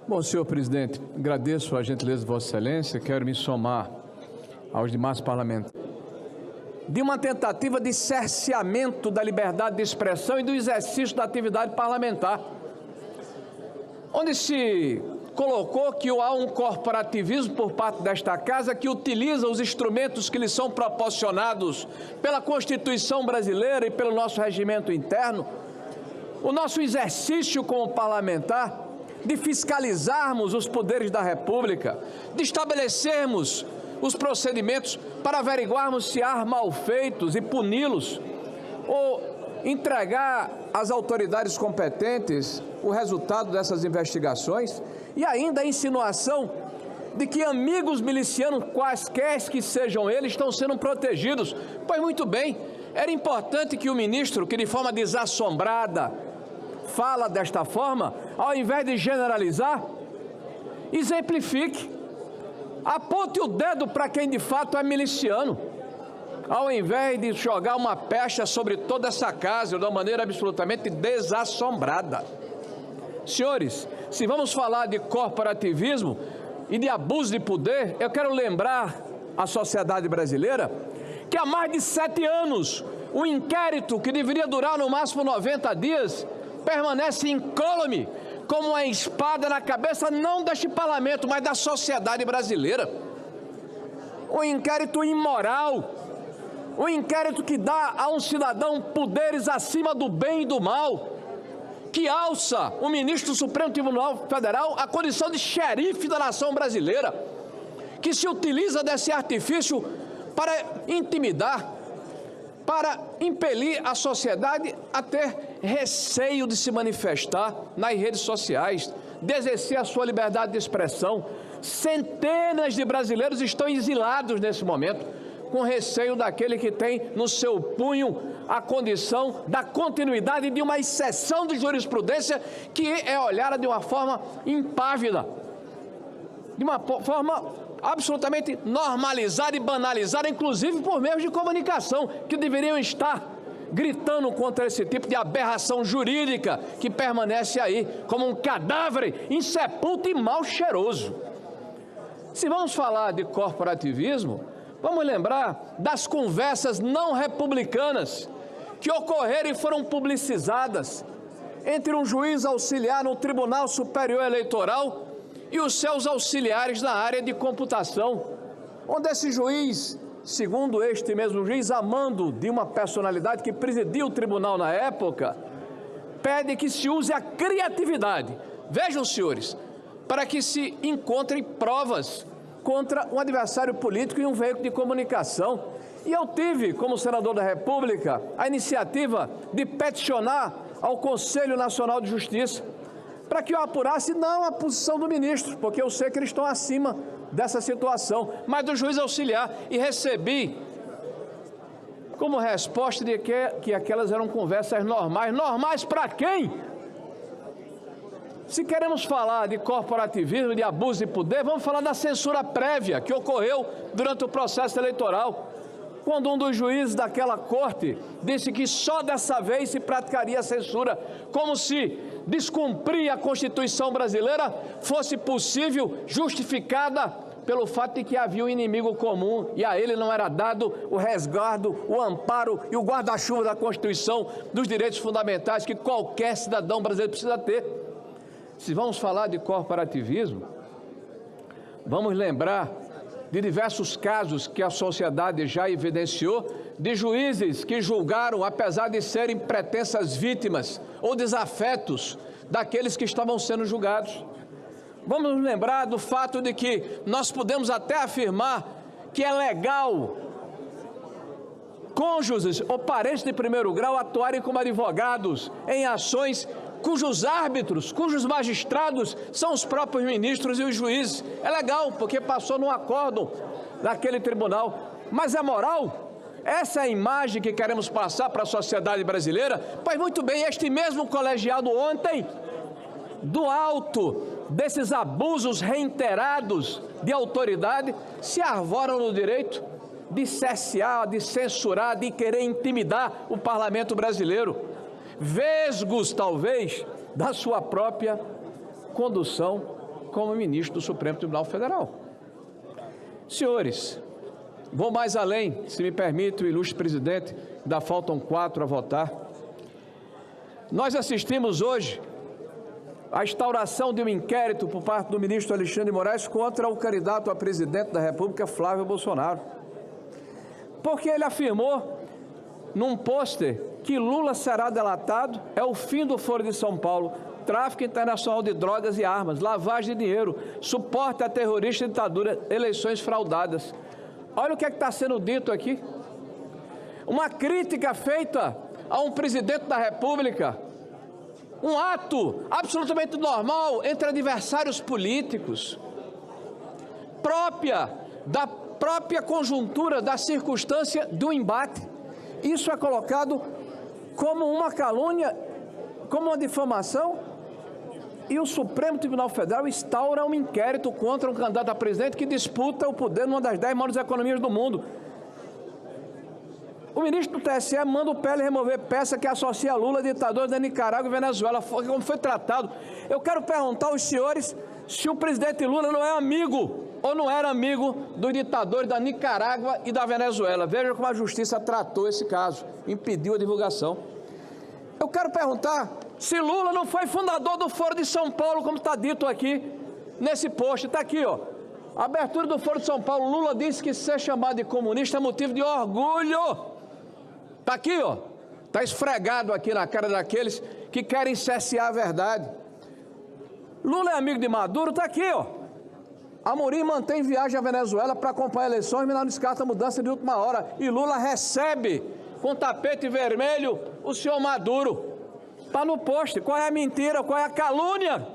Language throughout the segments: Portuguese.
Bom, senhor presidente, agradeço a gentileza de Vossa Excelência, quero me somar aos demais parlamentares de uma tentativa de cerceamento da liberdade de expressão e do exercício da atividade parlamentar, onde se colocou que há um corporativismo por parte desta Casa que utiliza os instrumentos que lhe são proporcionados pela Constituição brasileira e pelo nosso regimento interno, o nosso exercício como parlamentar, de fiscalizarmos os poderes da República, de estabelecermos os procedimentos para averiguarmos se há malfeitos e puni-los, ou entregar às autoridades competentes o resultado dessas investigações, e ainda a insinuação de que amigos milicianos, quaisquer que sejam eles, estão sendo protegidos. Pois muito bem, era importante que o ministro, que de forma desassombrada fala desta forma, ao invés de generalizar, exemplifique, aponte o dedo para quem de fato é miliciano, ao invés de jogar uma pecha sobre toda essa casa de uma maneira absolutamente desassombrada. Senhores, se vamos falar de corporativismo e de abuso de poder, eu quero lembrar à sociedade brasileira que há mais de 7 anos, o inquérito, que deveria durar no máximo 90 dias, permanece incólume, como uma espada na cabeça não deste parlamento, mas da sociedade brasileira. Um inquérito imoral, um inquérito que dá a um cidadão poderes acima do bem e do mal, que alça o ministro do Supremo Tribunal Federal à condição de xerife da nação brasileira, que se utiliza desse artifício para intimidar, para impelir a sociedade a ter receio de se manifestar nas redes sociais, de exercer a sua liberdade de expressão. Centenas de brasileiros estão exilados nesse momento, com receio daquele que tem no seu punho a condição da continuidade de uma exceção de jurisprudência que é olhada de uma forma impávida, de uma forma absolutamente normalizada e banalizada, inclusive por meios de comunicação, que deveriam estar gritando contra esse tipo de aberração jurídica que permanece aí como um cadáver insepulto e mal cheiroso. Se vamos falar de corporativismo, vamos lembrar das conversas não republicanas que ocorreram e foram publicizadas entre um juiz auxiliar no Tribunal Superior Eleitoral e os seus auxiliares na área de computação, onde esse juiz, segundo este mesmo juiz, a mando de uma personalidade que presidia o tribunal na época, pede que se use a criatividade, vejam, senhores, para que se encontrem provas contra um adversário político e um veículo de comunicação. E eu tive, como senador da República, a iniciativa de peticionar ao Conselho Nacional de Justiça para que eu apurasse não a posição do ministro, porque eu sei que eles estão acima dessa situação, mas do juiz auxiliar, e recebi como resposta de que aquelas eram conversas normais. Normais para quem? Se queremos falar de corporativismo, de abuso de poder, vamos falar da censura prévia que ocorreu durante o processo eleitoral, quando um dos juízes daquela corte disse que só dessa vez se praticaria a censura, como se descumprir a Constituição brasileira fosse possível, justificada pelo fato de que havia um inimigo comum e a ele não era dado o resguardo, o amparo e o guarda-chuva da Constituição, dos direitos fundamentais que qualquer cidadão brasileiro precisa ter. Se vamos falar de corporativismo, vamos lembrar de diversos casos que a sociedade já evidenciou, de juízes que julgaram, apesar de serem pretensas vítimas ou desafetos daqueles que estavam sendo julgados. Vamos nos lembrar do fato de que nós podemos até afirmar que é legal cônjuges ou parentes de primeiro grau atuarem como advogados em ações cujos árbitros, cujos magistrados são os próprios ministros e os juízes. É legal, porque passou num acórdão naquele tribunal. Mas é moral? Essa é a imagem que queremos passar para a sociedade brasileira? Pois muito bem, este mesmo colegiado ontem, do alto desses abusos reiterados de autoridade, se arvoram no direito de cercear, de censurar, de querer intimidar o parlamento brasileiro. Vesgos, talvez, da sua própria condução como ministro do Supremo Tribunal Federal. Senhores, vou mais além, se me permite, o ilustre presidente, ainda faltam 4 a votar. Nós assistimos hoje à instauração de um inquérito por parte do ministro Alexandre de Moraes contra o candidato a presidente da República, Flávio Bolsonaro. Porque ele afirmou num pôster que Lula será delatado, é o fim do Foro de São Paulo, tráfico internacional de drogas e armas, lavagem de dinheiro, suporte a terrorista e ditadura, eleições fraudadas. Olha o que está sendo dito aqui. Uma crítica feita a um presidente da República, um ato absolutamente normal entre adversários políticos, própria da própria conjuntura, da circunstância do embate. Isso é colocado como uma calúnia, como uma difamação, e o Supremo Tribunal Federal instaura um inquérito contra um candidato a presidente que disputa o poder numa das 10 maiores economias do mundo. O ministro do TSE manda o PL remover peça que associa Lula a ditadores da Nicarágua e Venezuela, como foi tratado. Eu quero perguntar aos senhores se o presidente Lula não é amigo ou não era amigo dos ditadores da Nicarágua e da Venezuela. Veja como a justiça tratou esse caso, impediu a divulgação. Eu quero perguntar se Lula não foi fundador do Foro de São Paulo, como está dito aqui nesse post. Está aqui, ó. A abertura do Foro de São Paulo. Lula disse que ser chamado de comunista é motivo de orgulho. Está aqui, ó. Está esfregado aqui na cara daqueles que querem cercear a verdade. Lula é amigo de Maduro? Está aqui, ó. Amorim mantém viagem à Venezuela para acompanhar eleições, mas não descarta mudança de última hora. E Lula recebe com tapete vermelho o senhor Maduro. Está no post. Qual é a mentira? Qual é a calúnia?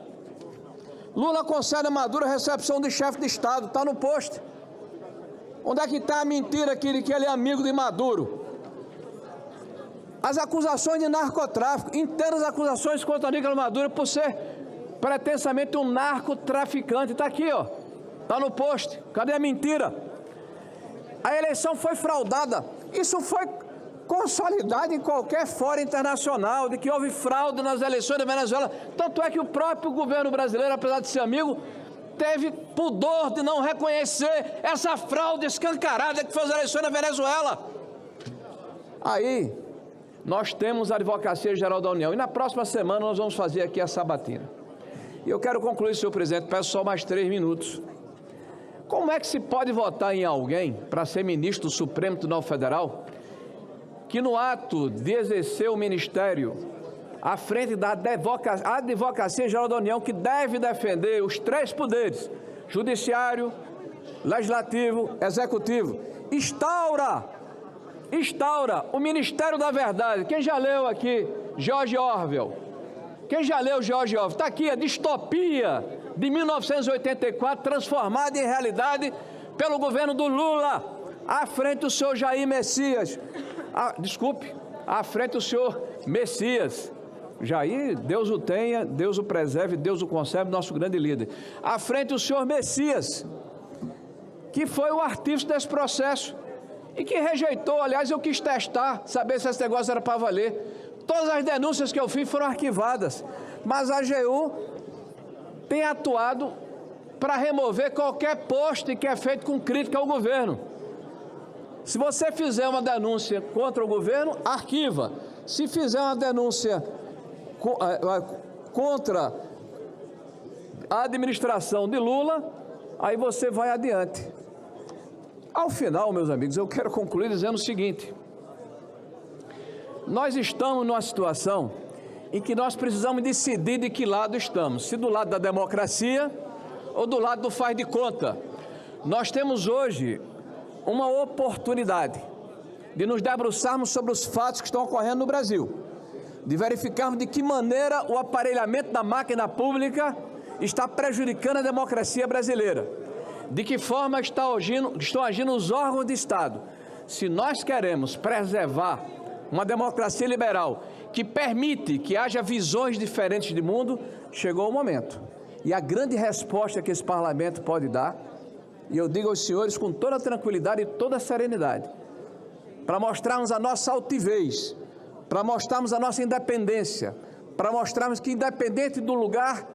Lula concede a Maduro a recepção de chefe de Estado. Está no post. Onde é que está a mentira que ele é amigo de Maduro? As acusações de narcotráfico, inteiras acusações contra Nicolás Maduro por ser pretensamente um narcotraficante. Está aqui, ó. Está no post. Cadê a mentira? A eleição foi fraudada. Isso foi consolidado em qualquer fórum internacional de que houve fraude nas eleições da Venezuela. Tanto é que o próprio governo brasileiro, apesar de ser amigo, teve pudor de não reconhecer essa fraude escancarada que foi as eleições da Venezuela. Aí, nós temos a Advocacia Geral da União e na próxima semana nós vamos fazer aqui a sabatina. E eu quero concluir, senhor presidente, peço só mais 3 minutos. Como é que se pode votar em alguém para ser ministro do Supremo Tribunal Federal que no ato de exercer o ministério à frente da Advocacia Geral da União, que deve defender os 3 poderes, judiciário, legislativo, executivo, instaura o Ministério da Verdade? Quem já leu aqui George Orwell? Quem já leu George Orwell? Está aqui a distopia de 1984, transformada em realidade pelo governo do Lula, à frente do senhor Jair Messias. À frente do senhor Messias. Jair, Deus o tenha, Deus o preserve, Deus o conserve, nosso grande líder. À frente do senhor Messias, que foi o artífice desse processo e que rejeitou. Aliás, eu quis testar, saber se esse negócio era para valer. Todas as denúncias que eu fiz foram arquivadas, mas a AGU tem atuado para remover qualquer post que é feito com crítica ao governo. Se você fizer uma denúncia contra o governo, arquiva. Se fizer uma denúncia contra a administração de Lula, aí você vai adiante. Ao final, meus amigos, eu quero concluir dizendo o seguinte: nós estamos numa situação em que nós precisamos decidir de que lado estamos, se do lado da democracia ou do lado do faz de conta. Nós temos hoje uma oportunidade de nos debruçarmos sobre os fatos que estão ocorrendo no Brasil, de verificarmos de que maneira o aparelhamento da máquina pública está prejudicando a democracia brasileira, de que forma estão agindo os órgãos de Estado. Se nós queremos preservar uma democracia liberal que permite que haja visões diferentes de mundo, chegou o momento. E a grande resposta que esse parlamento pode dar, e eu digo aos senhores com toda a tranquilidade e toda a serenidade, para mostrarmos a nossa altivez, para mostrarmos a nossa independência, para mostrarmos que independente do lugar